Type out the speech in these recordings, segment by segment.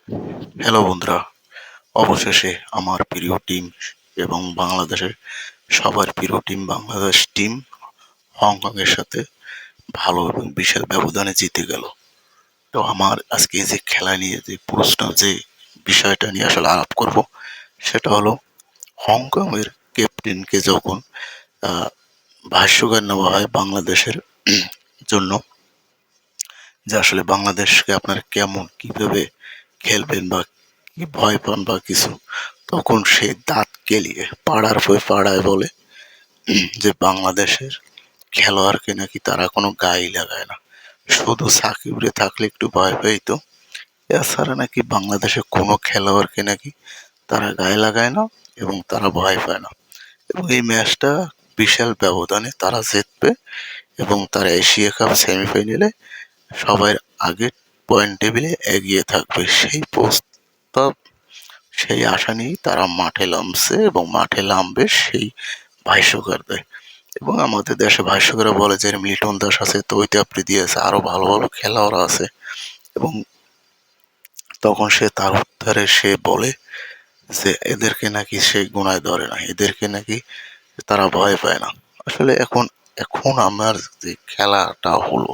Hello বন্ধুরা, অবশেষে আমার প্রিয় টিম এবং বাংলাদেশের সবার প্রিয় টিম বাংলাদেশ টিম হংকংয়ের সাথে ভালো এবং বিশাল ব্যবধানে জিতে গেল। তো আমার আজকে এই যে খেলা নিয়ে যে প্রশ্ন যে বিষয়টা নিয়ে আসলে আলাপ করব সেটা হলো হংকংয়ের ক্যাপ্টেনকে যখন আহ, ভাষ্যকার নেওয়া হয় বাংলাদেশের জন্য, যে আসলে বাংলাদেশকে আপনারা কেমন কিভাবে খেলবেন বা কি ভয় পান বা কিছু, তখন সে দাঁত কেলিয়ে পাড়ার পর পাড়ায় বলে যে বাংলাদেশের খেলোয়াড়কে নাকি তারা কোনো গায়ে লাগায় না, শুধু সাকিবরে থাকলে একটু ভয় পাইতো, এছাড়া নাকি বাংলাদেশের কোনো খেলোয়াড়কে নাকি তারা গায়ে লাগায় না এবং তারা ভয় পায় না, এবং এই ম্যাচটা বিশাল ব্যবধানে তারা জিতবে এবং তারা এশিয়া কাপ সেমিফাইনালে সবার আগে পয়েন্ট টেবিলে এগিয়ে থাকবে। সেই প্রস্তাব, সেই আশা নিয়েই তারা মাঠে নামছে এবং মাঠে নামবে সেই ভাষ্যকার দেয়। এবং আমাদের দেশে ভাষ্যকাররা বলে যে মিল্টন দাস আছে, তৈতে আফ্রিদি আছে, আরো ভালো ভালো খেলোয়াড় আছে, এবং তখন সে তার উত্তরে সে বলে যে এদেরকে নাকি সে গুনায় ধরে না, এদেরকে নাকি তারা ভয় পায় না। আসলে এখন এখন আমার যে খেলাটা হলো,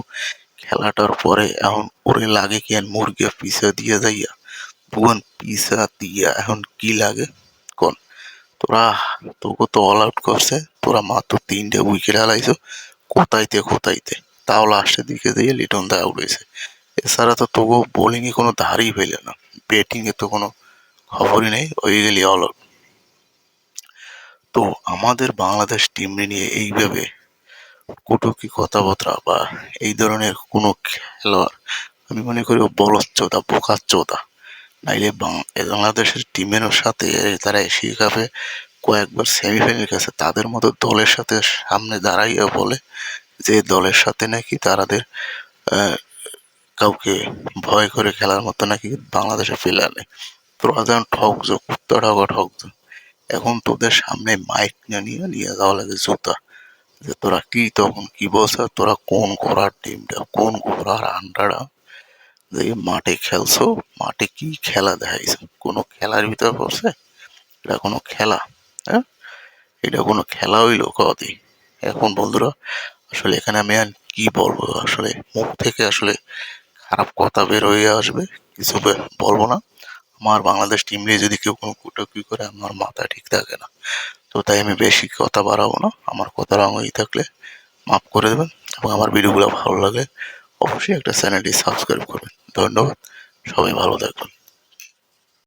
খেলাটার পরে এখন ওরে লাগে কি আর মুরগি পিছা দিয়ে যাইয়া ভুবন পিছা দিয়া এখন কি লাগে কোন? তোরা, তোকে তো অল আউট করছে, তোরা মাত্র 3টে উইকেট হারাইছো, কোথাইতে কোথাইতে, তাও লাস্টের দিকে দিয়ে লিটন দা আউট হয়েছে। এছাড়া তো তবু বোলিং এ কোনো ধারই পেলে না, ব্যাটিং এ তো কোনো খবরই নেই, ওই গেলি অল আউট। তো আমাদের বাংলাদেশ টিম নিয়ে এইভাবে কটূক্তি কথাবার্তা বা এই ধরনের কোনো খেলোয়াড়, আমি মনে করি ও বলদচোদা বোকাচোদা। নাইলে বাংলাদেশের টিমের সাথে তারা এশিয়া কাপে কয়েকবার সেমিফাইনাল গেছে, তাদের মতো দলের সাথে সামনে দাঁড়াইয়া বলে যে দলের সাথে নাকি তাদের আহ, কাউকে ভয় করে খেলার মতো নাকি বাংলাদেশে প্লেয়ার নেই। তোরা যেমন ঠকছো, কুত্তা ঠকা ঠকছো, এখন তোদের সামনে মাইক নিয়ে নিয়ে যাওয়া লাগে জুতা, যে তোরা কি তখন কি বলছ, তোরা কোন ঘোড়ার টিমটা, কোন ঘোড়ার আন্ডারা, যে মাঠে খেলছো, মাঠে কি খেলা দেখাইছো, কোনো খেলার ভিতরে পড়ছে? এটা কোনো খেলা? হ্যাঁ, এটা কোনো খেলা হইলো কদি? এখন বন্ধুরা, আসলে এখানে আমি আর কি বলবো, আসলে মুখ থেকে আসলে খারাপ কথা বের হয়ে আসবে, কিছু বলবো না। আমার বাংলাদেশ টিম নিয়ে যদি কেউ কোনো কুটাকুটি করে আমার মাথা ঠিক থাকে না, তো তাই আমি বেশি কথা বাড়াবো না। আমার কথা রাঙাই থাকলে মাফ করে দেবেন, এবং আমার ভিডিওগুলো ভালো লাগলে অবশ্যই একটা চ্যানেলটি সাবস্ক্রাইব করবেন। ধন্যবাদ, সবাই ভালো থাকবেন।